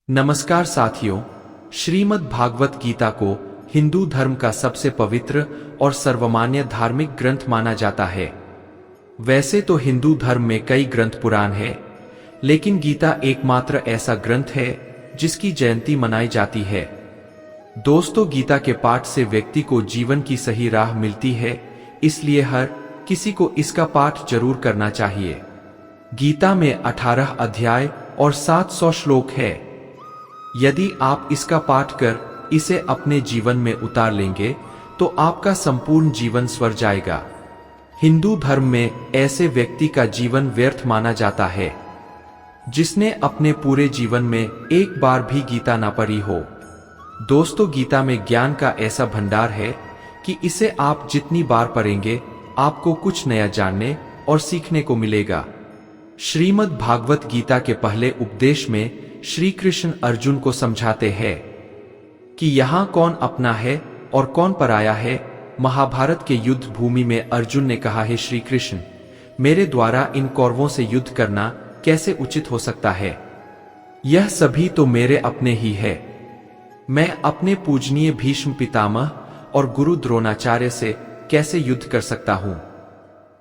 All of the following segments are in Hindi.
नमस्कार साथियों, श्रीमद् भागवत गीता को हिंदू धर्म का सबसे पवित्र और सर्वमान्य धार्मिक ग्रंथ माना जाता है। वैसे तो हिंदू धर्म में कई ग्रंथ पुराण है, लेकिन गीता एकमात्र ऐसा ग्रंथ है जिसकी जयंती मनाई जाती है। दोस्तों, गीता के पाठ से व्यक्ति को जीवन की सही राह मिलती है, इसलिए हर किसी को इसका पाठ जरूर करना चाहिए। गीता में 18 अध्याय और 700 श्लोक है। यदि आप इसका पाठ कर इसे अपने जीवन में उतार लेंगे तो आपका संपूर्ण जीवन स्वर जाएगा। हिंदू धर्म में ऐसे व्यक्ति का जीवन व्यर्थ माना जाता है जिसने अपने पूरे जीवन में एक बार भी गीता ना पढ़ी हो। दोस्तों, गीता में ज्ञान का ऐसा भंडार है कि इसे आप जितनी बार पढ़ेंगे आपको कुछ नया जानने और सीखने को मिलेगा। श्रीमद् भागवत गीता के पहले उपदेश में श्री कृष्ण अर्जुन को समझाते हैं कि यहाँ कौन अपना है और कौन पराया है। महाभारत के युद्ध भूमि में अर्जुन ने कहा है, श्री कृष्ण, मेरे द्वारा इन कौरवों से युद्ध करना कैसे उचित हो सकता है? यह सभी तो मेरे अपने ही है। मैं अपने पूजनीय भीष्म पितामह और गुरु द्रोणाचार्य से कैसे युद्ध कर सकता हूँ?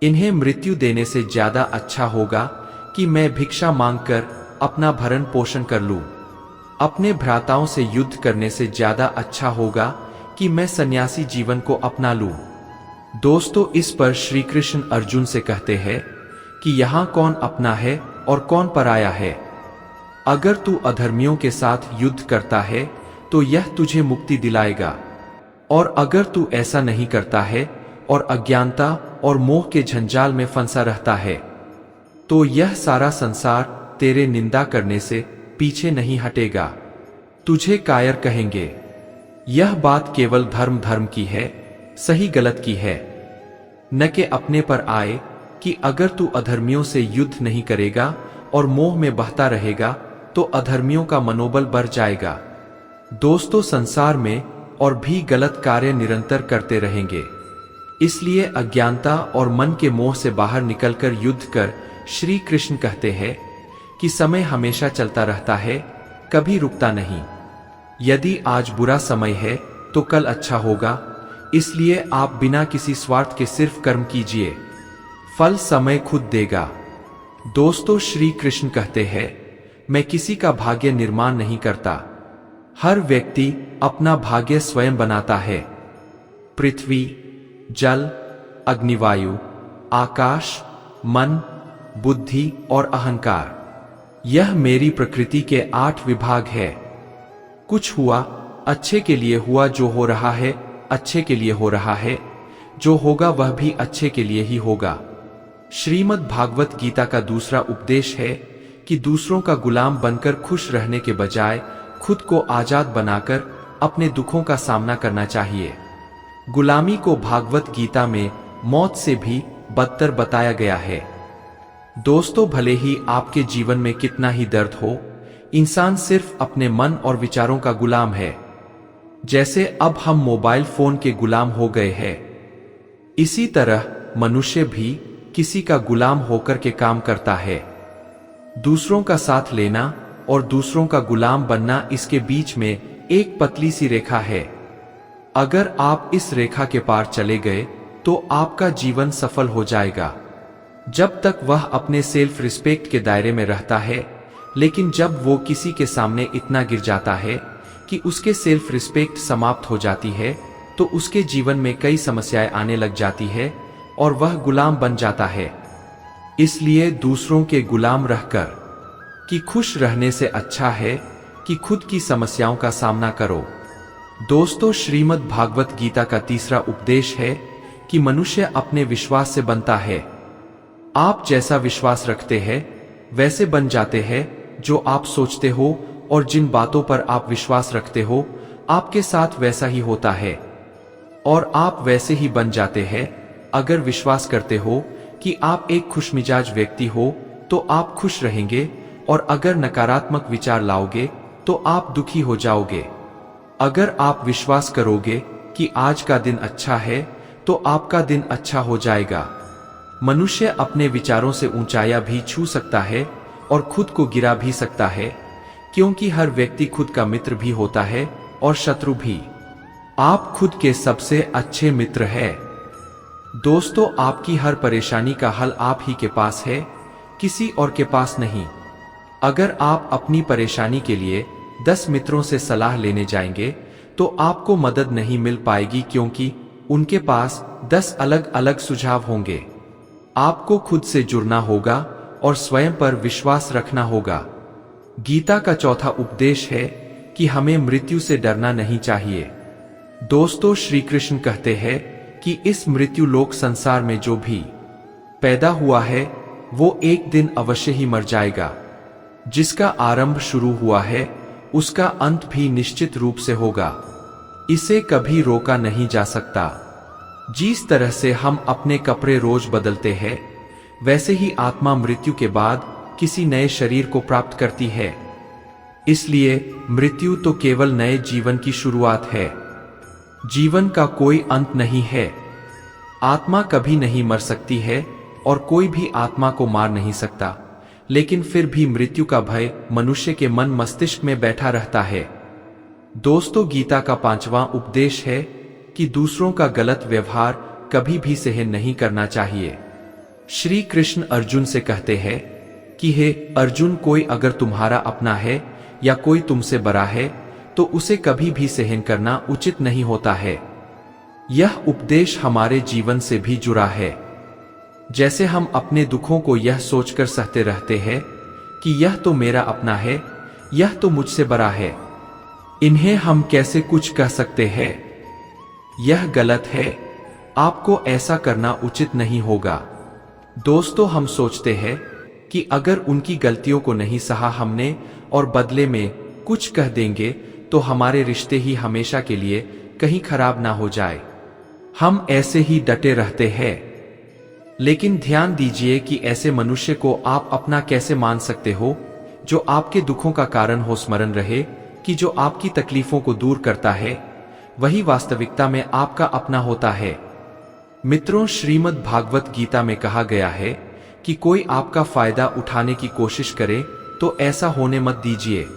इन्हें मृत्यु देने से ज्यादा अच्छा होगा कि मैं भिक्षा मांगकर अपना भरण पोषण कर लूं। अपने भ्राताओं से युद्ध करने से ज्यादा अच्छा होगा कि मैं सन्यासी जीवन को अपना लूं। दोस्तों, इस पर श्री कृष्ण अर्जुन से कहते हैं कि यहाँ कौन अपना है और कौन पराया है। अगर तू अधर्मियों के साथ युद्ध करता है तो यह तुझे मुक्ति दिलाएगा, और अगर तू ऐसा नहीं करता है और अज्ञानता और मोह के झंझाल में फंसा रहता है तो यह सारा संसार तेरे निंदा करने से पीछे नहीं हटेगा, तुझे कायर कहेंगे। यह बात केवल धर्म की है, सही गलत की है, न कि अपने पर आए कि अगर तू अधर्मियों से युद्ध नहीं करेगा और मोह में बहता रहेगा तो अधर्मियों का मनोबल बढ़ जाएगा। दोस्तों, संसार में और भी गलत कार्य निरंतर करते रहेंगे, इसलिए अज्ञानता और मन के मोह से बाहर निकलकर युद्ध कर। श्री कृष्ण कहते हैं कि समय हमेशा चलता रहता है, कभी रुकता नहीं। यदि आज बुरा समय है तो कल अच्छा होगा, इसलिए आप बिना किसी स्वार्थ के सिर्फ कर्म कीजिए, फल समय खुद देगा। दोस्तों, श्री कृष्ण कहते हैं, मैं किसी का भाग्य निर्माण नहीं करता, हर व्यक्ति अपना भाग्य स्वयं बनाता है। पृथ्वी, जल, अग्निवायु, आकाश, मन, बुद्धि और अहंकार, यह मेरी प्रकृति के 8 विभाग है। कुछ हुआ अच्छे के लिए हुआ, जो हो रहा है अच्छे के लिए हो रहा है, जो होगा वह भी अच्छे के लिए ही होगा। श्रीमद् भागवत गीता का दूसरा उपदेश है कि दूसरों का गुलाम बनकर खुश रहने के बजाय खुद को आजाद बनाकर अपने दुखों का सामना करना चाहिए। गुलामी को भागवत गीता में मौत से भी बदतर बताया गया है। दोस्तों, भले ही आपके जीवन में कितना ही दर्द हो, इंसान सिर्फ अपने मन और विचारों का गुलाम है। जैसे अब हम मोबाइल फोन के गुलाम हो गए हैं, इसी तरह मनुष्य भी किसी का गुलाम होकर के काम करता है। दूसरों का साथ लेना और दूसरों का गुलाम बनना, इसके बीच में एक पतली सी रेखा है। अगर आप इस रेखा के पार चले गए तो आपका जीवन सफल हो जाएगा, जब तक वह अपने सेल्फ रिस्पेक्ट के दायरे में रहता है। लेकिन जब वो किसी के सामने इतना गिर जाता है कि उसके सेल्फ रिस्पेक्ट समाप्त हो जाती है तो उसके जीवन में कई समस्याएं आने लग जाती है और वह गुलाम बन जाता है। इसलिए दूसरों के गुलाम रहकर कि खुश रहने से अच्छा है कि खुद की समस्याओं का सामना करो। दोस्तों, श्रीमद् भागवत गीता का तीसरा उपदेश है कि मनुष्य अपने विश्वास से बनता है। आप जैसा विश्वास रखते हैं वैसे बन जाते हैं। जो आप सोचते हो और जिन बातों पर आप विश्वास रखते हो, आपके साथ वैसा ही होता है और आप वैसे ही बन जाते हैं। अगर विश्वास करते हो कि आप एक खुशमिजाज व्यक्ति हो तो आप खुश रहेंगे, और अगर नकारात्मक विचार लाओगे तो आप दुखी हो जाओगे। अगर आप विश्वास करोगे कि आज का दिन अच्छा है तो आपका दिन अच्छा हो जाएगा। मनुष्य अपने विचारों से ऊंचाइयां भी छू सकता है और खुद को गिरा भी सकता है, क्योंकि हर व्यक्ति खुद का मित्र भी होता है और शत्रु भी। आप खुद के सबसे अच्छे मित्र हैं। दोस्तों, आपकी हर परेशानी का हल आप ही के पास है, किसी और के पास नहीं। अगर आप अपनी परेशानी के लिए 10 मित्रों से सलाह लेने जाएंगे तो आपको मदद नहीं मिल पाएगी, क्योंकि उनके पास 10 अलग अलग सुझाव होंगे। आपको खुद से जुड़ना होगा और स्वयं पर विश्वास रखना होगा। गीता का चौथा उपदेश है कि हमें मृत्यु से डरना नहीं चाहिए। दोस्तों, श्री कृष्ण कहते हैं कि इस मृत्यु लोक संसार में जो भी पैदा हुआ है वो एक दिन अवश्य ही मर जाएगा। जिसका आरंभ शुरू हुआ है उसका अंत भी निश्चित रूप से होगा। इसे कभी रोका नहीं जा सकता। जिस तरह से हम अपने कपड़े रोज बदलते हैं, वैसे ही आत्मा मृत्यु के बाद किसी नए शरीर को प्राप्त करती है। इसलिए मृत्यु तो केवल नए जीवन की शुरुआत है। जीवन का कोई अंत नहीं है। आत्मा कभी नहीं मर सकती है और कोई भी आत्मा को मार नहीं सकता, लेकिन फिर भी मृत्यु का भय मनुष्य के मन मस्तिष्क में बैठा रहता है। दोस्तों, गीता का 5वां उपदेश है कि दूसरों का गलत व्यवहार कभी भी सहन नहीं करना चाहिए। श्री कृष्ण अर्जुन से कहते हैं कि हे अर्जुन, कोई अगर तुम्हारा अपना है या कोई तुमसे बड़ा है तो उसे कभी भी सहन करना उचित नहीं होता है। यह उपदेश हमारे जीवन से भी जुड़ा है। जैसे हम अपने दुखों को यह सोचकर सहते रहते हैं कि यह तो मेरा अपना है, यह तो मुझसे बड़ा है, इन्हें हम कैसे कुछ कह सकते हैं। यह गलत है। आपको ऐसा करना उचित नहीं होगा। दोस्तों, हम सोचते हैं कि अगर उनकी गलतियों को नहीं सहा हमने और बदले में कुछ कह देंगे तो हमारे रिश्ते ही हमेशा के लिए कहीं खराब ना हो जाए। हम ऐसे ही डटे रहते हैं। लेकिन ध्यान दीजिए कि ऐसे मनुष्य को आप अपना कैसे मान सकते हो जो आपके दुखों का कारण हो। स्मरण रहे कि जो आपकी तकलीफों को दूर करता है वही वास्तविकता में आपका अपना होता है। मित्रों, श्रीमद् भागवत गीता में कहा गया है कि कोई आपका फायदा उठाने की कोशिश करे तो ऐसा होने मत दीजिए।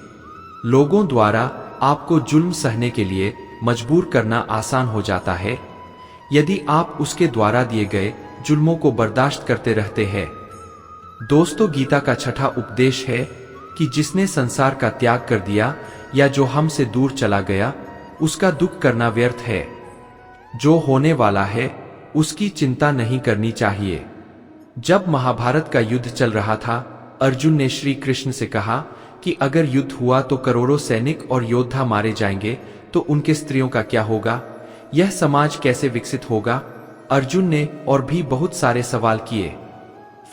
लोगों द्वारा आपको जुल्म सहने के लिए मजबूर करना आसान हो जाता है यदि आप उसके द्वारा दिए गए जुल्मों को बर्दाश्त करते रहते हैं। दोस्तों, गीता का 6वां उपदेश है कि जिसने संसार का त्याग कर दिया या जो हमसे दूर चला गया उसका दुख करना व्यर्थ है। जो होने वाला है उसकी चिंता नहीं करनी चाहिए। जब महाभारत का युद्ध चल रहा था, अर्जुन ने श्री कृष्ण से कहा कि अगर युद्ध हुआ तो करोड़ों सैनिक और योद्धा मारे जाएंगे तो उनके स्त्रियों का क्या होगा? यह समाज कैसे विकसित होगा? अर्जुन ने और भी बहुत सारे सवाल किए।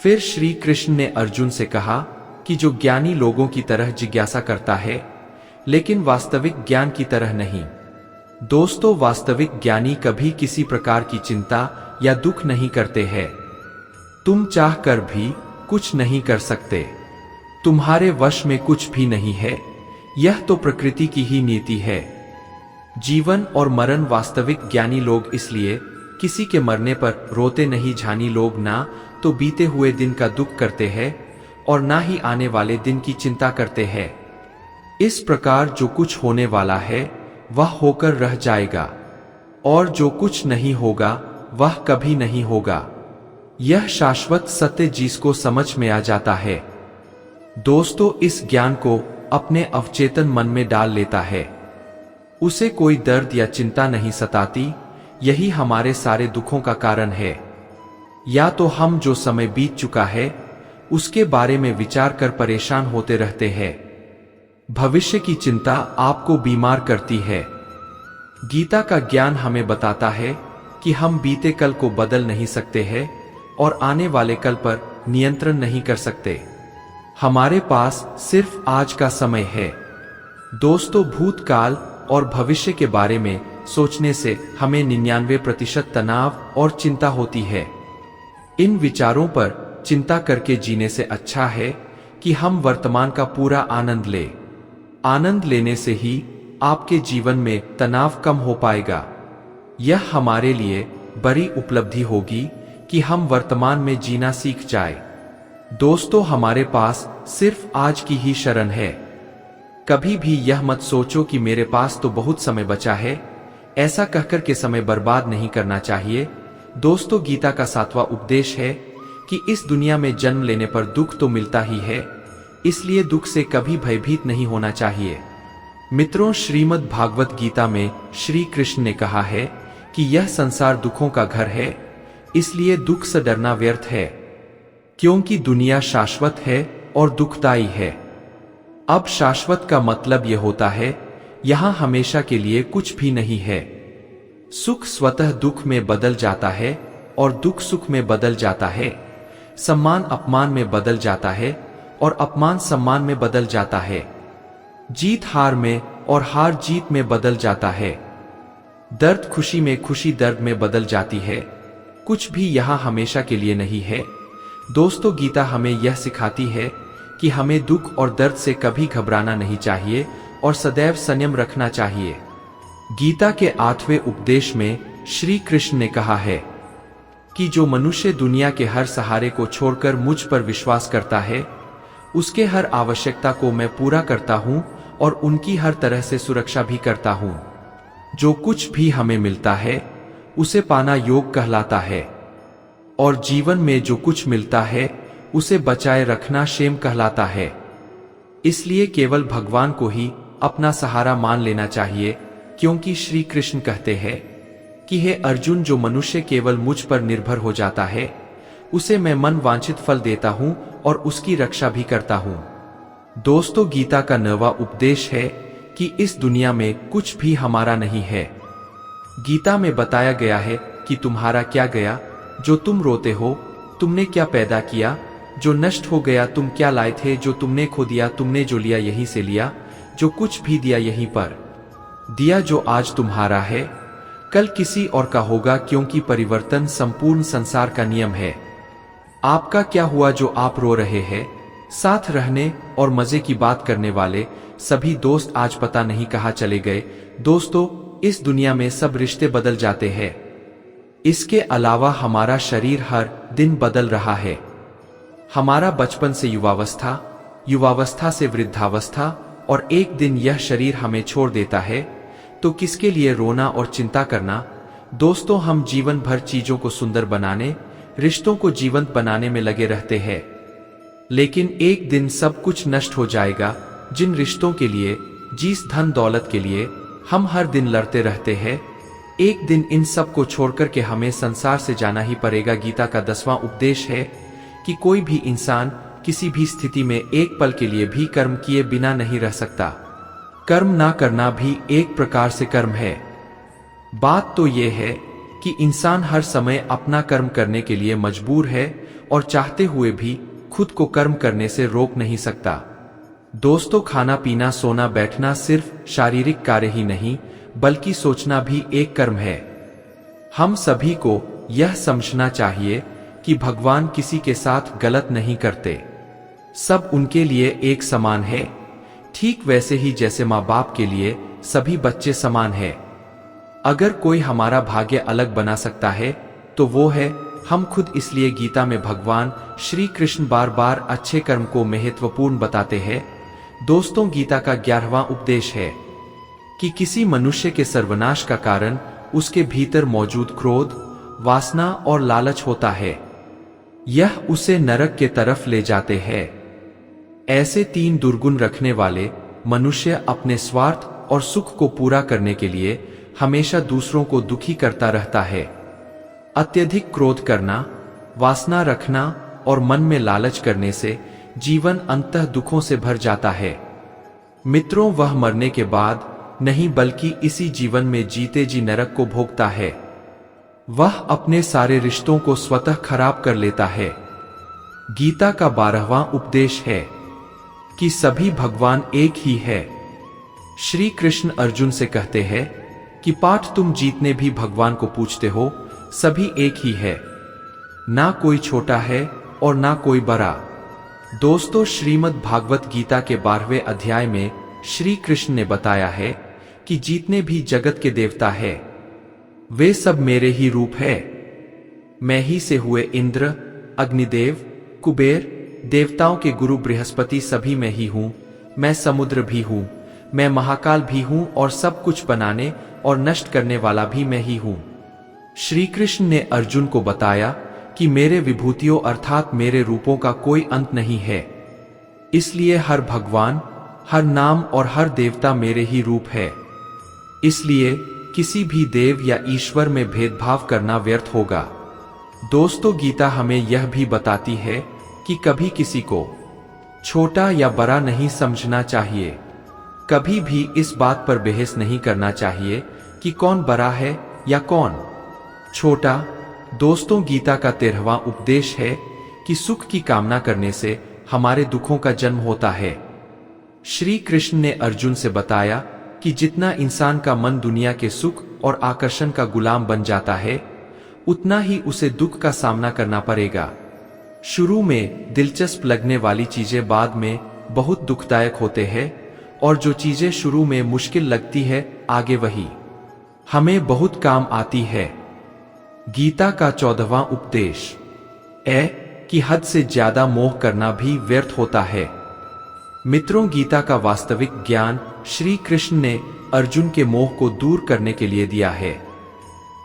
फिर श्री कृष्ण ने अर्जुन से कहा कि जो ज्ञानी लोगों की तरह जिज्ञासा करता है लेकिन वास्तविक ज्ञान की तरह नहीं। दोस्तों, वास्तविक ज्ञानी कभी किसी प्रकार की चिंता या दुख नहीं करते हैं। तुम चाह कर भी कुछ नहीं कर सकते। तुम्हारे वश में कुछ भी नहीं है। यह तो प्रकृति की ही नीति है। जीवन और मरण वास्तविक ज्ञानी लोग इसलिए किसी के मरने पर रोते नहीं। झानी लोग ना तो बीते हुए दिन का दुख करते हैं और ना ही आने वाले दिन की चिंता करते हैं। इस प्रकार जो कुछ होने वाला है वह होकर रह जाएगा और जो कुछ नहीं होगा वह कभी नहीं होगा। यह शाश्वत सत्य जिसको समझ में आ जाता है, दोस्तों, इस ज्ञान को अपने अवचेतन मन में डाल लेता है। उसे कोई दर्द या चिंता नहीं सताती। यही हमारे सारे दुखों का कारण है। या तो हम जो समय बीत चुका है उसके बारे में विचार कर परेशान होते रहते हैं। भविष्य की चिंता आपको बीमार करती है। गीता का ज्ञान हमें बताता है कि हम बीते कल को बदल नहीं सकते हैं और आने वाले कल पर नियंत्रण नहीं कर सकते। हमारे पास सिर्फ आज का समय है। दोस्तों, भूतकाल और भविष्य के बारे में सोचने से हमें 99% तनाव और चिंता होती है। इन विचारों पर चिंता करके जीने से अच्छा है कि हम वर्तमान का पूरा आनंद लें। आनंद लेने से ही आपके जीवन में तनाव कम हो पाएगा। यह हमारे लिए बड़ी उपलब्धि होगी कि हम वर्तमान में जीना सीख जाए। दोस्तों, हमारे पास सिर्फ आज की ही शरण है। कभी भी यह मत सोचो कि मेरे पास तो बहुत समय बचा है, ऐसा कहकर के समय बर्बाद नहीं करना चाहिए। दोस्तों, गीता का 7वां उपदेश है कि इस दुनिया में जन्म लेने पर दुख तो मिलता ही है, इसलिए दुख से कभी भयभीत नहीं होना चाहिए। मित्रों, श्रीमद् भागवत गीता में श्री कृष्ण ने कहा है कि यह संसार दुखों का घर है, इसलिए दुख से डरना व्यर्थ है, क्योंकि दुनिया शाश्वत है और दुखदायी है। अब शाश्वत का मतलब यह होता है यहां हमेशा के लिए कुछ भी नहीं है। सुख स्वतः दुख में बदल जाता है और दुख सुख में बदल जाता है। सम्मान अपमान में बदल जाता है और अपमान सम्मान में बदल जाता है। जीत हार में और हार जीत में बदल जाता है। दर्द खुशी में, खुशी दर्द में बदल जाती है। कुछ भी यहां हमेशा के लिए नहीं है। दोस्तों, गीता हमें यह सिखाती है कि हमें दुख और दर्द से कभी घबराना नहीं चाहिए और सदैव संयम रखना चाहिए। गीता के 8वें उपदेश में श्री कृष्ण ने कहा है कि जो मनुष्य दुनिया के हर सहारे को छोड़कर मुझ पर विश्वास करता है, उसके हर आवश्यकता को मैं पूरा करता हूं और उनकी हर तरह से सुरक्षा भी करता हूं। जो कुछ भी हमें मिलता है उसे पाना योग कहलाता है, और जीवन में जो कुछ मिलता है उसे बचाए रखना क्षेम कहलाता है। इसलिए केवल भगवान को ही अपना सहारा मान लेना चाहिए, क्योंकि श्री कृष्ण कहते हैं कि हे अर्जुन, जो मनुष्य केवल मुझ पर निर्भर हो जाता है उसे मैं मन वांछित फल देता हूं और उसकी रक्षा भी करता हूं। दोस्तों, गीता का 9वां उपदेश है कि इस दुनिया में कुछ भी हमारा नहीं है। गीता में बताया गया है कि तुम्हारा क्या गया जो तुम रोते हो, तुमने क्या पैदा किया जो नष्ट हो गया, तुम क्या लाए थे जो तुमने खो दिया, तुमने जो लिया यहीं से लिया, जो कुछ भी दिया यहीं पर दिया। जो आज तुम्हारा है कल किसी और का होगा, क्योंकि परिवर्तन संपूर्ण संसार का नियम है। आपका क्या हुआ जो आप रो रहे हैं? साथ रहने और मजे की बात करने वाले सभी दोस्त आज पता नहीं कहां चले गए। दोस्तों, इस दुनिया में सब रिश्ते बदल जाते हैं। इसके अलावा हमारा शरीर हर दिन बदल रहा है। हमारा बचपन से युवावस्था, युवावस्था से वृद्धावस्था, और एक दिन यह शरीर हमें छोड़ देता है, तो किसके लिए रोना और चिंता करना? दोस्तों, हम जीवन भर चीजों को सुंदर बनाने, रिश्तों को जीवंत बनाने में लगे रहते हैं, लेकिन एक दिन सब कुछ नष्ट हो जाएगा। जिन रिश्तों के लिए, जिस धन दौलत के लिए हम हर दिन लड़ते रहते हैं, एक दिन इन सब को छोड़कर के हमें संसार से जाना ही पड़ेगा। गीता का 10वां उपदेश है कि कोई भी इंसान किसी भी स्थिति में एक पल के लिए भी कर्म किए बिना नहीं रह सकता। कर्म ना करना भी एक प्रकार से कर्म है। बात तो यह है कि इंसान हर समय अपना कर्म करने के लिए मजबूर है और चाहते हुए भी खुद को कर्म करने से रोक नहीं सकता। दोस्तों, खाना पीना सोना बैठना सिर्फ शारीरिक कार्य ही नहीं, बल्कि सोचना भी एक कर्म है। हम सभी को यह समझना चाहिए कि भगवान किसी के साथ गलत नहीं करते, सब उनके लिए एक समान है। ठीक वैसे ही जैसे माँ बाप के लिए सभी बच्चे समान है। अगर कोई हमारा भाग्य अलग बना सकता है तो वो है हम खुद। इसलिए गीता में भगवान श्री कृष्ण बार बार अच्छे कर्म को महत्वपूर्ण बताते हैं। दोस्तों, गीता का 11वां उपदेश है कि किसी मनुष्य के सर्वनाश का कारण उसके भीतर मौजूद क्रोध, वासना और लालच होता है। यह उसे नरक के तरफ ले जाते हैं। ऐसे 3 दुर्गुण रखने वाले मनुष्य अपने स्वार्थ और सुख को पूरा करने के लिए हमेशा दूसरों को दुखी करता रहता है। अत्यधिक क्रोध करना, वासना रखना और मन में लालच करने से जीवन अंततः दुखों से भर जाता है। मित्रों, वह मरने के बाद नहीं बल्कि इसी जीवन में जीते जी नरक को भोगता है। वह अपने सारे रिश्तों को स्वतः खराब कर लेता है। गीता का 12वां उपदेश है कि सभी भगवान एक ही है। श्री कृष्ण अर्जुन से कहते हैं कि पाठ तुम जीतने भी भगवान को पूछते हो, सभी एक ही है, ना कोई छोटा है और ना कोई बड़ा। दोस्तों, श्रीमद् भागवत गीता के 12वें अध्याय में श्री कृष्ण ने बताया है कि जितने भी जगत के देवता है वे सब मेरे ही रूप है। मैं ही से हुए इंद्र, अग्निदेव, कुबेर, देवताओं के गुरु बृहस्पति सभी मैं ही हूं। मैं समुद्र भी हूँ, मैं महाकाल भी हूँ और सब कुछ बनाने और नष्ट करने वाला भी मैं ही हूँ। श्री कृष्ण ने अर्जुन को बताया कि मेरे विभूतियों अर्थात मेरे रूपों का कोई अंत नहीं है, इसलिए हर भगवान, हर नाम और हर देवता मेरे ही रूप है। इसलिए किसी भी देव या ईश्वर में भेदभाव करना व्यर्थ होगा। दोस्तों, गीता हमें यह भी बताती है कि कभी किसी को छोटा या बड़ा नहीं समझना चाहिए। कभी भी इस बात पर बहस नहीं करना चाहिए कि कौन बड़ा है या कौन छोटा। दोस्तों, गीता का 13वां उपदेश है कि सुख की कामना करने से हमारे दुखों का जन्म होता है। श्री कृष्ण ने अर्जुन से बताया कि जितना इंसान का मन दुनिया के सुख और आकर्षण का गुलाम बन जाता है, उतना ही उसे दुख का सामना करना पड़ेगा। शुरू में दिलचस्प लगने वाली चीजें बाद में बहुत दुखदायक होते हैं, और जो चीजें शुरू में मुश्किल लगती है, आगे वही हमें बहुत काम आती है। गीता का 14वां उपदेश है कि हद से ज्यादा मोह करना भी व्यर्थ होता है। मित्रों, गीता का वास्तविक ज्ञान श्री कृष्ण ने अर्जुन के मोह को दूर करने के लिए दिया है।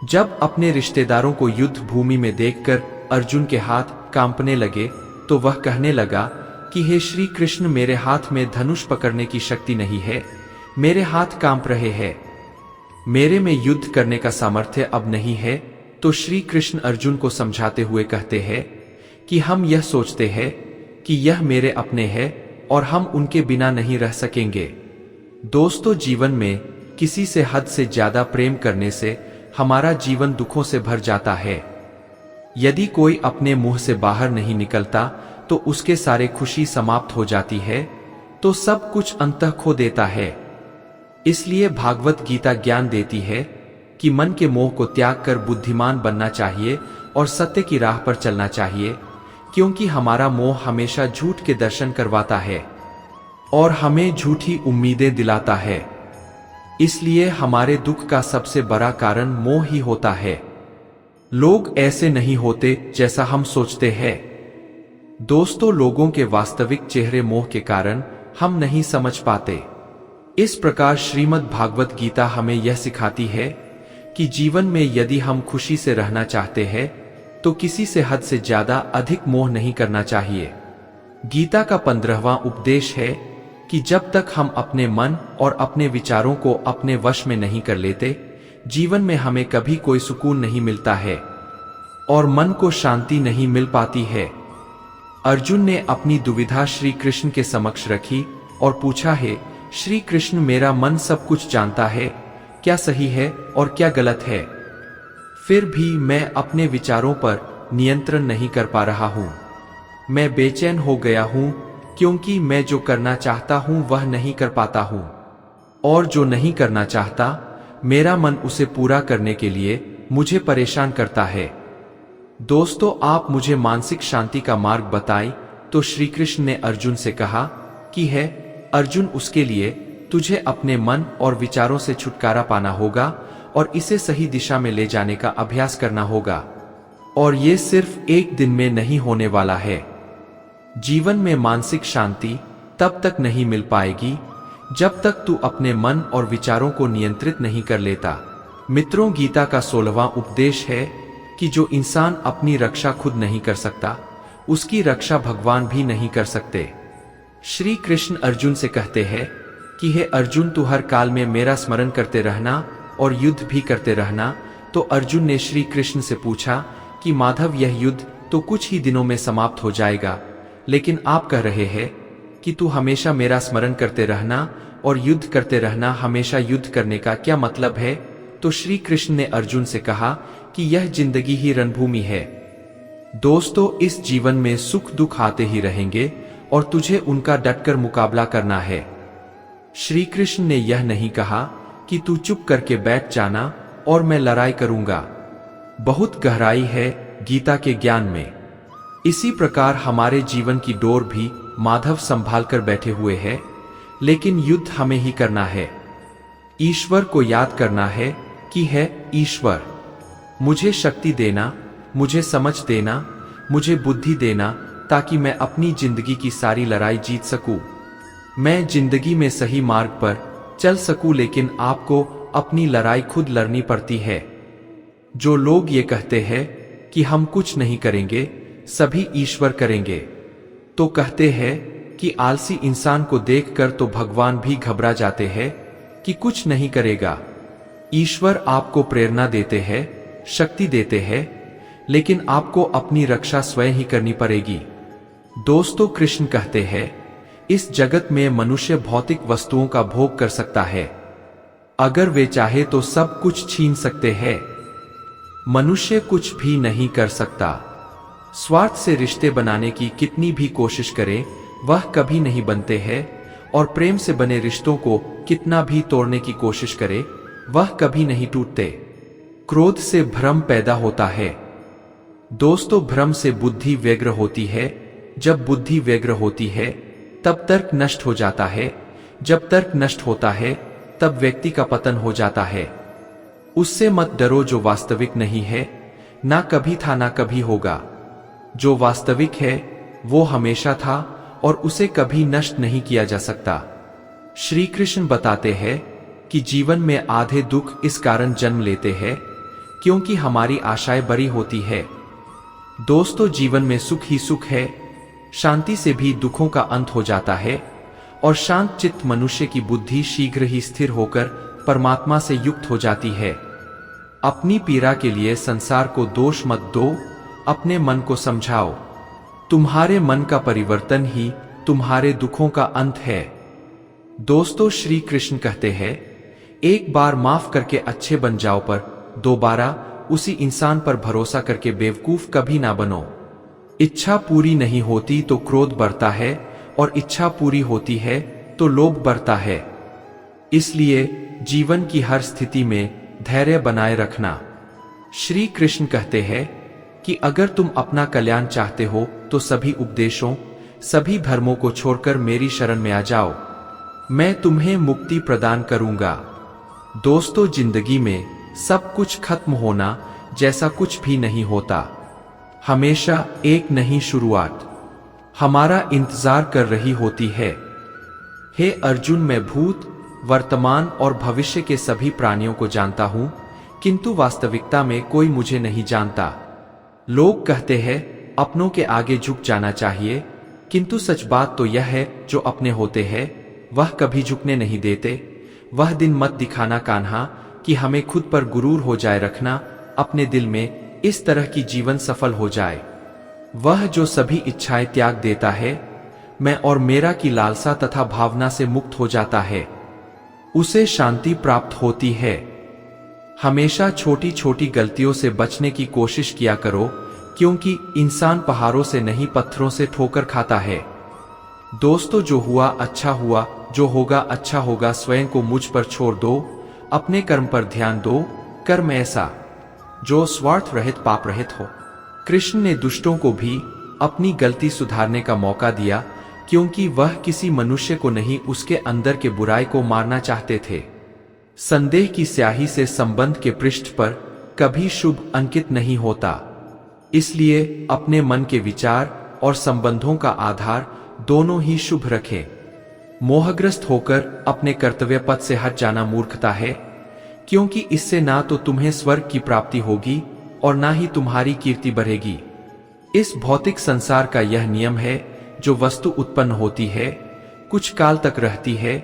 जब अपने रिश्तेदारों को युद्ध भूमि में देखकर अर्जुन के हाथ कांपने लगे, तो वह कहने लगा कि हे श्री कृष्ण, मेरे हाथ में धनुष पकड़ने की शक्ति नहीं है, मेरे हाथ कांप रहे हैं, मेरे में युद्ध करने का सामर्थ्य अब नहीं है। तो श्री कृष्ण अर्जुन को समझाते हुए कहते हैं कि हम यह सोचते हैं कि यह मेरे अपने हैं और हम उनके बिना नहीं रह सकेंगे। दोस्तों, जीवन में किसी से हद से ज्यादा प्रेम करने से हमारा जीवन दुखों से भर जाता है। यदि कोई अपने मुंह से बाहर नहीं निकलता तो उसके सारे खुशी समाप्त हो जाती है, तो सब कुछ अंततः खो देता है। इसलिए भागवत गीता ज्ञान देती है कि मन के मोह को त्याग कर बुद्धिमान बनना चाहिए और सत्य की राह पर चलना चाहिए, क्योंकि हमारा मोह हमेशा झूठ के दर्शन करवाता है और हमें झूठी उम्मीदें दिलाता है। इसलिए हमारे दुख का सबसे बड़ा कारण मोह ही होता है। लोग ऐसे नहीं होते जैसा हम सोचते हैं। दोस्तों, लोगों के वास्तविक चेहरे मोह के कारण हम नहीं समझ पाते। इस प्रकार श्रीमद् भागवत गीता हमें यह सिखाती है कि जीवन में यदि हम खुशी से रहना चाहते हैं तो किसी से हद से ज्यादा अधिक मोह नहीं करना चाहिए। गीता का 15वां उपदेश है कि जब तक हम अपने मन और अपने विचारों को अपने वश में नहीं कर लेते, जीवन में हमें कभी कोई सुकून नहीं मिलता है और मन को शांति नहीं मिल पाती है। अर्जुन ने अपनी दुविधा श्री कृष्ण के समक्ष रखी और पूछा, है श्री कृष्ण, मेरा मन सब कुछ जानता है, क्या सही है और क्या गलत है, फिर भी मैं अपने विचारों पर नियंत्रण नहीं कर पा रहा हूँ। मैं बेचैन हो गया हूँ क्योंकि मैं जो करना चाहता हूँ वह नहीं कर पाता हूँ, और जो नहीं करना चाहता मेरा मन उसे पूरा करने के लिए मुझे परेशान करता है। दोस्तों, आप मुझे मानसिक शांति का मार्ग बताएं। तो श्री कृष्ण ने अर्जुन से कहा कि है अर्जुन, उसके लिए तुझे अपने मन और विचारों से छुटकारा पाना होगा और इसे सही दिशा में ले जाने का अभ्यास करना होगा, और ये सिर्फ एक दिन में नहीं होने वाला है। जीवन में मानसिक शांति तब तक नहीं मिल पाएगी जब तक तू अपने मन और विचारों को नियंत्रित नहीं कर लेता। मित्रों, गीता का 16वां उपदेश है कि जो इंसान अपनी रक्षा खुद नहीं कर सकता, उसकी रक्षा भगवान भी नहीं कर सकते। श्री कृष्ण अर्जुन से कहते हैं कि हे अर्जुन, तू हर काल में मेरा स्मरण करते रहना और युद्ध भी करते रहना। तो अर्जुन ने श्री कृष्ण से पूछा कि माधव, यह युद्ध तो कुछ ही दिनों में समाप्त हो जाएगा, लेकिन आप कह रहे हैं कि तू हमेशा मेरा स्मरण करते रहना और युद्ध करते रहना। हमेशा युद्ध करने का क्या मतलब है? तो श्री कृष्ण ने अर्जुन से कहा कि यह जिंदगी ही रणभूमि है। दोस्तों, इस जीवन में सुख दुख आते ही रहेंगे और तुझे उनका डटकर मुकाबला करना है। श्री कृष्ण ने यह नहीं कहा कि तू चुप करके बैठ जाना और मैं लड़ाई करूंगा। बहुत गहराई है गीता के ज्ञान में। इसी प्रकार हमारे जीवन की डोर भी माधव संभाल कर बैठे हुए है, लेकिन युद्ध हमें ही करना है। ईश्वर को याद करना है कि है ईश्वर, मुझे शक्ति देना, मुझे समझ देना, मुझे बुद्धि देना, ताकि मैं अपनी जिंदगी की सारी लड़ाई जीत सकूं। मैं जिंदगी में सही मार्ग पर चल सकूं, लेकिन आपको अपनी लड़ाई खुद लड़नी पड़ती है। जो लोग ये कहते हैं कि हम कुछ नहीं करेंगे, सभी ईश्वर करेंगे, तो कहते हैं कि आलसी इंसान को देखकर तो भगवान भी घबरा जाते हैं कि कुछ नहीं करेगा। ईश्वर आपको प्रेरणा देते हैं, शक्ति देते हैं, लेकिन आपको अपनी रक्षा स्वयं ही करनी पड़ेगी। दोस्तों, कृष्ण कहते हैं, इस जगत में मनुष्य भौतिक वस्तुओं का भोग कर सकता है। अगर वे चाहे तो सब कुछ छीन सकते हैं। मनुष्य कुछ भी नहीं कर सकता। स्वार्थ से रिश्ते बनाने की कितनी भी कोशिश करे, वह कभी नहीं बनते हैं, और प्रेम से बने रिश्तों को कितना भी तोड़ने की कोशिश करे, वह कभी नहीं टूटते। क्रोध से भ्रम पैदा होता है। दोस्तों, भ्रम से बुद्धि व्यग्र होती है। जब बुद्धि व्यग्र होती है तब तर्क नष्ट हो जाता है। जब तर्क नष्ट होता है तब व्यक्ति का पतन हो जाता है। उससे मत डरो जो वास्तविक नहीं है, ना कभी था ना कभी होगा। जो वास्तविक है वो हमेशा था और उसे कभी नष्ट नहीं किया जा सकता। श्री कृष्ण बताते हैं कि जीवन में आधे दुख इस कारण जन्म लेते हैं क्योंकि हमारी आशाएं बड़ी होती है। दोस्तों, जीवन में सुख ही सुख है। शांति से भी दुखों का अंत हो जाता है, और शांत चित्त मनुष्य की बुद्धि शीघ्र ही स्थिर होकर परमात्मा से युक्त हो जाती है। अपनी पीड़ा के लिए संसार को दोष मत दो, अपने मन को समझाओ। तुम्हारे मन का परिवर्तन ही तुम्हारे दुखों का अंत है। दोस्तों, श्री कृष्ण कहते हैं, एक बार माफ करके अच्छे बन जाओ, पर दोबारा उसी इंसान पर भरोसा करके बेवकूफ कभी ना बनो। इच्छा पूरी नहीं होती तो क्रोध बढ़ता है, और इच्छा पूरी होती है तो लोभ बढ़ता है। इसलिए जीवन की हर स्थिति में धैर्य बनाए रखना। श्री कृष्ण कहते हैं कि अगर तुम अपना कल्याण चाहते हो तो सभी उपदेशों, सभी धर्मों को छोड़कर मेरी शरण में आ जाओ, मैं तुम्हें मुक्ति प्रदान करूंगा। दोस्तों, जिंदगी में सब कुछ खत्म होना जैसा कुछ भी नहीं होता। हमेशा एक नई शुरुआत हमारा इंतजार कर रही होती है। हे अर्जुन, मैं भूत, वर्तमान और भविष्य के सभी प्राणियों को जानता हूं, किंतु वास्तविकता में कोई मुझे नहीं जानता। लोग कहते हैं अपनों के आगे झुक जाना चाहिए, किंतु सच बात तो यह है, जो अपने होते हैं वह कभी झुकने नहीं देते। वह दिन मत दिखाना कान्हा कि हमें खुद पर गुरूर हो जाए रखना अपने दिल में, इस तरह की जीवन सफल हो जाए। वह जो सभी इच्छाएं त्याग देता है, मैं और मेरा की लालसा तथा भावना से मुक्त हो जाता है, उसे शांति प्राप्त होती है। हमेशा छोटी छोटी गलतियों से बचने की कोशिश किया करो, क्योंकि इंसान पहाड़ों से नहीं पत्थरों से ठोकर खाता है। दोस्तों, जो हुआ अच्छा हुआ, जो होगा अच्छा होगा। स्वयं को मुझ पर छोड़ दो, अपने कर्म पर ध्यान दो। कर्म ऐसा जो स्वार्थ रहित पाप रहित हो। कृष्ण ने दुष्टों को भी अपनी गलती सुधारने का मौका दिया, क्योंकि वह किसी मनुष्य को नहीं, उसके अंदर के बुराई को मारना चाहते थे। संदेह की स्याही से संबंध के पृष्ठ पर कभी शुभ अंकित नहीं होता। इसलिए अपने मन के विचार और संबंधों का आधार दोनों ही शुभ रखें। मोहग्रस्त होकर अपने कर्तव्य पथ से हट जाना मूर्खता है, क्योंकि इससे ना तो तुम्हें स्वर्ग की प्राप्ति होगी और ना ही तुम्हारी कीर्ति बढ़ेगी। इस भौतिक संसार का यह नियम है, जो वस्तु उत्पन्न होती है, कुछ काल तक रहती है,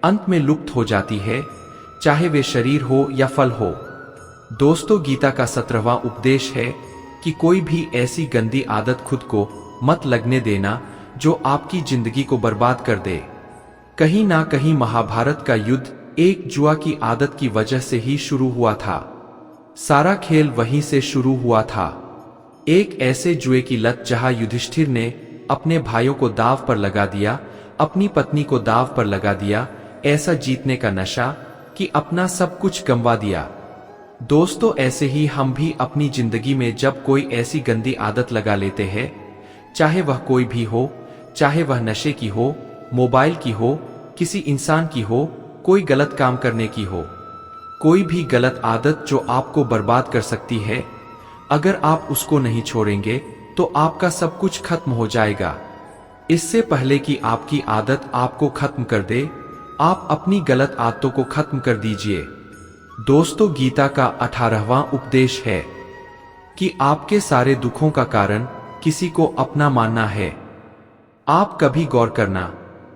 अंत में लुप्त हो जाती है, चाहे वे शरीर हो या फल हो। दोस्तों, गीता का 17वां उपदेश है कि कोई भी ऐसी गंदी आदत खुद को मत लगने देना जो आपकी जिंदगी को बर्बाद कर दे। कहीं ना कहीं महाभारत का युद्ध एक जुआ की आदत की वजह से ही शुरू हुआ था। सारा खेल वहीं से शुरू हुआ था। एक ऐसे जुए की लत जहां युधिष्ठिर ने अपने भाइयों को दाव पर लगा दिया, अपनी पत्नी को दाव पर लगा दिया, ऐसा जीतने का नशा कि अपना सब कुछ गंवा दिया। दोस्तों, ऐसे ही हम भी अपनी जिंदगी में जब कोई ऐसी गंदी आदत लगा लेते हैं, चाहे वह कोई भी हो, चाहे वह नशे की हो, मोबाइल की हो, किसी इंसान की हो, कोई गलत काम करने की हो, कोई भी गलत आदत जो आपको बर्बाद कर सकती है, अगर आप उसको नहीं छोड़ेंगे तो आपका सब कुछ खत्म हो जाएगा। इससे पहले कि आपकी आदत आपको खत्म कर दे, आप अपनी गलत आदतों को खत्म कर दीजिए। दोस्तों, गीता का 18वां उपदेश है कि आपके सारे दुखों का कारण किसी को अपना मानना है। आप कभी गौर करना,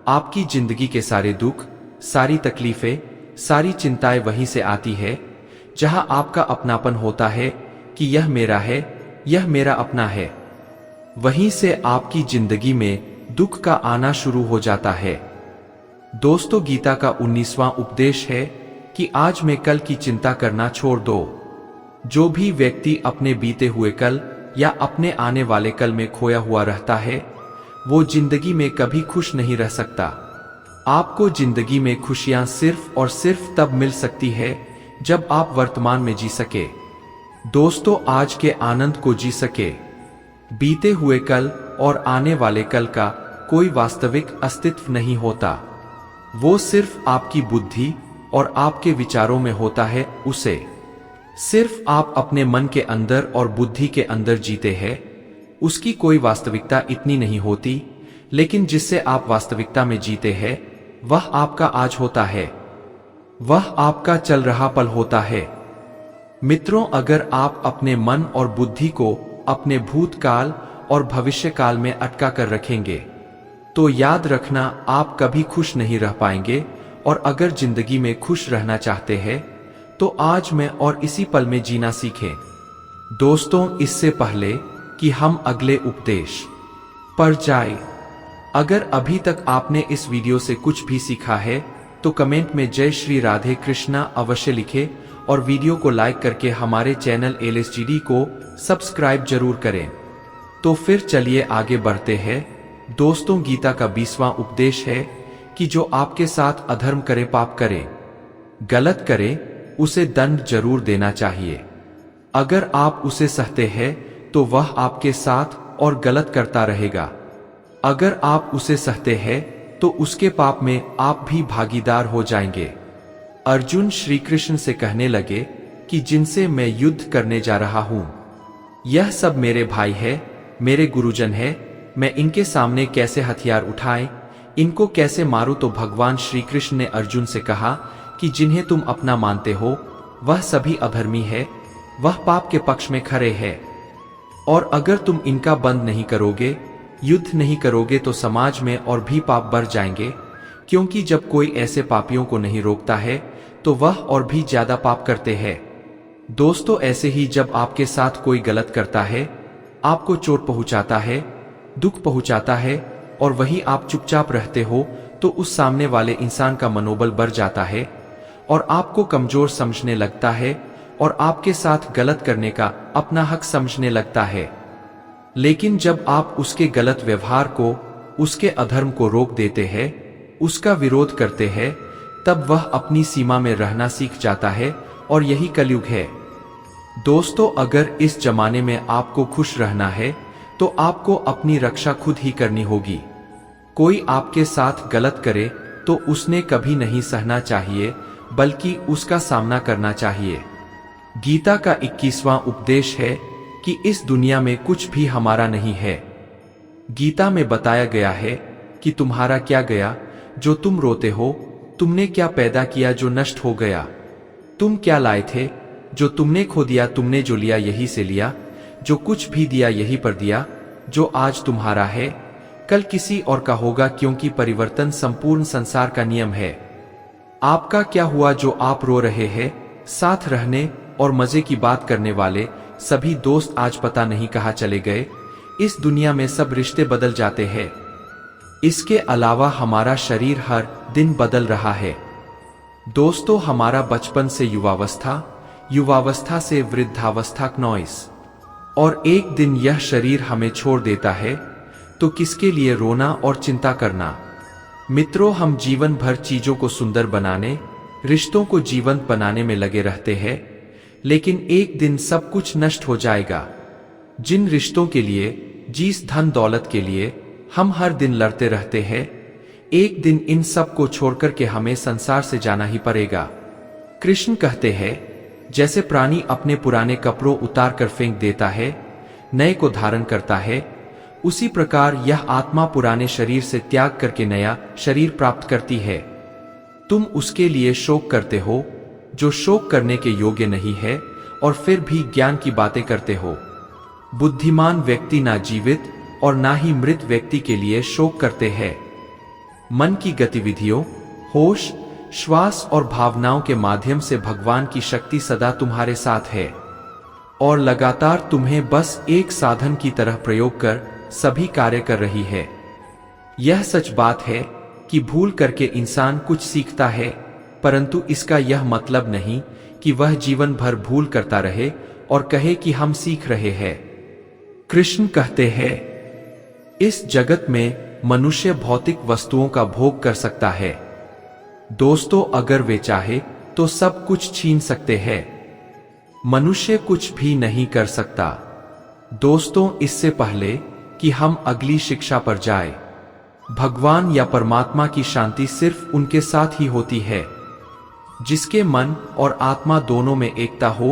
आपकी जिंदगी के सारे दुख, सारी तकलीफें, सारी चिंताएं वहीं से आती है जहां आपका अपनापन होता है कि यह मेरा है, यह मेरा अपना है। वहीं से आपकी जिंदगी में दुख का आना शुरू हो जाता है। दोस्तों, गीता का 19वां उपदेश है कि आज में कल की चिंता करना छोड़ दो। जो भी व्यक्ति अपने बीते हुए कल या अपने आने वाले कल में खोया हुआ रहता है, वो जिंदगी में कभी खुश नहीं रह सकता। आपको जिंदगी में खुशियां सिर्फ और सिर्फ तब मिल सकती है जब आप वर्तमान में जी सके। दोस्तों, आज के आनंद को जी सके। बीते हुए कल और आने वाले कल का कोई वास्तविक अस्तित्व नहीं होता। वो सिर्फ आपकी बुद्धि और आपके विचारों में होता है। उसे सिर्फ आप अपने मन के अंदर और बुद्धि के अंदर जीते हैं। उसकी कोई वास्तविकता इतनी नहीं होती, लेकिन जिससे आप वास्तविकता में जीते हैं, वह आपका आज होता है। वह आपका चल रहा पल होता है। मित्रों, अगर आप अपने मन और बुद्धि को अपने भूतकाल और भविष्यकाल में अटका कर रखेंगे, तो याद रखना, आप कभी खुश नहीं रह पाएंगे। और अगर जिंदगी में खुश रहना चाहते हैं, तो आज में और इसी पल में जीना सीखें। दोस्तों, इससे पहले कि हम अगले उपदेश पर जाएं, अगर अभी तक आपने इस वीडियो से कुछ भी सीखा है, तो कमेंट में जय श्री राधे कृष्णा अवश्य लिखें और वीडियो को लाइक करके हमारे चैनल LSGD को सब्सक्राइब जरूर करें। तो फिर चलिए आगे बढ़ते हैं। दोस्तों, गीता का 20वां उपदेश है कि जो आपके साथ अधर्म करे, पाप करे, गलत करे, उसे दंड जरूर देना चाहिए। अगर आप उसे सहते हैं तो वह आपके साथ और गलत करता रहेगा। अगर आप उसे सहते हैं तो उसके पाप में आप भी भागीदार हो जाएंगे। अर्जुन श्री कृष्ण से कहने लगे कि जिनसे मैं युद्ध करने जा रहा हूं, यह सब मेरे भाई है, मेरे गुरुजन है। मैं इनके सामने कैसे हथियार उठाएं, इनको कैसे मारूं? तो भगवान श्री कृष्ण ने अर्जुन से कहा कि जिन्हें तुम अपना मानते हो, वह सभी अधर्मी है, वह पाप के पक्ष में खड़े हैं। और अगर तुम इनका बंद नहीं करोगे, युद्ध नहीं करोगे, तो समाज में और भी पाप बढ़ जाएंगे। क्योंकि जब कोई ऐसे पापियों को नहीं रोकता है, तो वह और भी ज्यादा पाप करते हैं। दोस्तों, ऐसे ही जब आपके साथ कोई गलत करता है, आपको चोट पहुंचाता है, दुख पहुंचाता है, और वही आप चुपचाप रहते हो, तो उस सामने वाले इंसान का मनोबल बढ़ जाता है और आपको कमजोर समझने लगता है और आपके साथ गलत करने का अपना हक समझने लगता है। लेकिन जब आप उसके गलत व्यवहार को, उसके अधर्म को रोक देते हैं, उसका विरोध करते हैं, तब वह अपनी सीमा में रहना सीख जाता है। और यही कलयुग है। दोस्तों, अगर इस जमाने में आपको खुश रहना है, तो आपको अपनी रक्षा खुद ही करनी होगी। कोई आपके साथ गलत करे तो उसने कभी नहीं सहना चाहिए, बल्कि उसका सामना करना चाहिए। गीता का 21वां उपदेश है कि इस दुनिया में कुछ भी हमारा नहीं है। गीता में बताया गया है कि तुम्हारा क्या गया जो तुम रोते हो, तुमने क्या पैदा किया जो नष्ट हो गया, तुम क्या लाए थे जो तुमने खो दिया, तुमने जो लिया यही से लिया, जो कुछ भी दिया यही पर दिया। जो आज तुम्हारा है, कल किसी और का होगा, क्योंकि परिवर्तन संपूर्ण संसार का नियम है। आपका क्या हुआ जो आप रो रहे हैं? साथ रहने और मजे की बात करने वाले सभी दोस्त आज पता नहीं कहाँ चले गए। इस दुनिया में सब रिश्ते बदल जाते हैं। इसके अलावा हमारा शरीर हर दिन बदल रहा है। दोस्तों, हमारा बचपन से युवावस्था, युवावस्था से वृद्धावस्था नॉइस, और एक दिन यह शरीर हमें छोड़ देता है, तो किसके लिए रोना और चिंता करना? मित्रों, हम जीवन भर चीजों को सुंदर बनाने, रिश्तों को जीवंत बनाने में लगे रहते हैं, लेकिन एक दिन सब कुछ नष्ट हो जाएगा। जिन रिश्तों के लिए, जिस धन दौलत के लिए हम हर दिन लड़ते रहते हैं, एक दिन इन सब को छोड़कर के हमें संसार से जाना ही पड़ेगा। कृष्ण कहते हैं, जैसे प्राणी अपने पुराने कपड़ों उतार कर फेंक देता है, नए को धारण करता है, उसी प्रकार यह आत्मा पुराने शरीर से त्याग करके नया शरीर प्राप्त करती है। तुम उसके लिए शोक करते हो जो शोक करने के योग्य नहीं है, और फिर भी ज्ञान की बातें करते हो। बुद्धिमान व्यक्ति ना जीवित और ना ही मृत व्यक्ति के लिए शोक करते हैं। मन की गतिविधियों, होश, श्वास और भावनाओं के माध्यम से भगवान की शक्ति सदा तुम्हारे साथ है और लगातार तुम्हें बस एक साधन की तरह प्रयोग कर सभी कार्य कर रही है। यह सच बात है कि भूल करके इंसान कुछ सीखता है, परंतु इसका यह मतलब नहीं कि वह जीवन भर भूल करता रहे और कहे कि हम सीख रहे हैं। कृष्ण कहते हैं, इस जगत में मनुष्य भौतिक वस्तुओं का भोग कर सकता है। दोस्तों, अगर वे चाहे तो सब कुछ छीन सकते हैं। मनुष्य कुछ भी नहीं कर सकता। दोस्तों, इससे पहले कि हम अगली शिक्षा पर जाएं, भगवान या परमात्मा की शांति सिर्फ उनके साथ ही होती है जिसके मन और आत्मा दोनों में एकता हो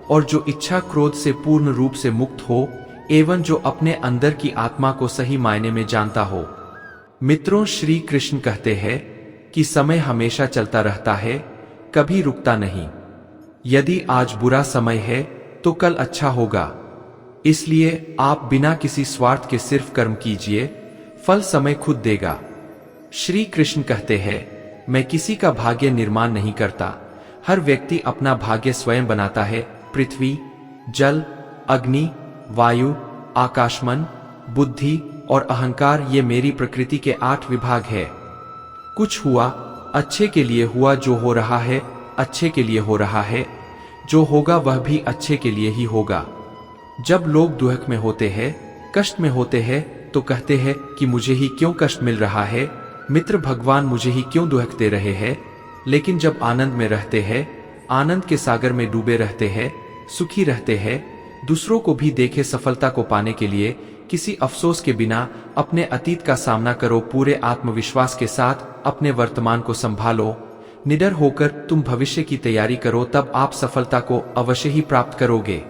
और जो इच्छा क्रोध से पूर्ण रूप से मुक्त हो एवं जो अपने अंदर की आत्मा को सही मायने में जानता हो। मित्रों, श्री कृष्ण कहते हैं कि समय हमेशा चलता रहता है, कभी रुकता नहीं। यदि आज बुरा समय है तो कल अच्छा होगा। इसलिए आप बिना किसी स्वार्थ के सिर्फ कर्म कीजिए, फल समय खुद देगा। श्री कृष्ण कहते हैं, मैं किसी का भाग्य निर्माण नहीं करता, हर व्यक्ति अपना भाग्य स्वयं बनाता है। पृथ्वी, जल, अग्नि, वायु, आकाशमन, बुद्धि और अहंकार ये मेरी प्रकृति के 8 विभाग है। कुछ हुआ अच्छे के लिए हुआ, जो हो रहा है अच्छे के लिए हो रहा है, जो होगा वह भी अच्छे के लिए ही होगा। जब लोग दुख में होते हैं, कष्ट में होते हैं, तो कहते हैं कि मुझे ही क्यों कष्ट मिल रहा है, मित्र भगवान मुझे ही क्यों दुख दे रहे हैं। लेकिन जब आनंद में रहते हैं, आनंद के सागर में डूबे रहते हैं, सुखी रहते हैं, दूसरों को भी देखे सफलता को पाने के लिए किसी अफसोस के बिना अपने अतीत का सामना करो, पूरे आत्मविश्वास के साथ अपने वर्तमान को संभालो, निडर होकर तुम भविष्य की तैयारी करो, तब आप सफलता को अवश्य ही प्राप्त करोगे।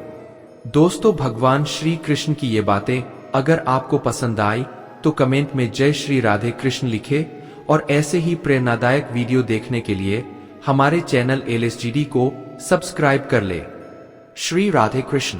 दोस्तों, भगवान श्री कृष्ण की ये बातें अगर आपको पसंद आई तो कमेंट में जय श्री राधे कृष्ण लिखे और ऐसे ही प्रेरणादायक वीडियो देखने के लिए हमारे चैनल LSGD को सब्सक्राइब कर ले। श्री राधे कृष्ण।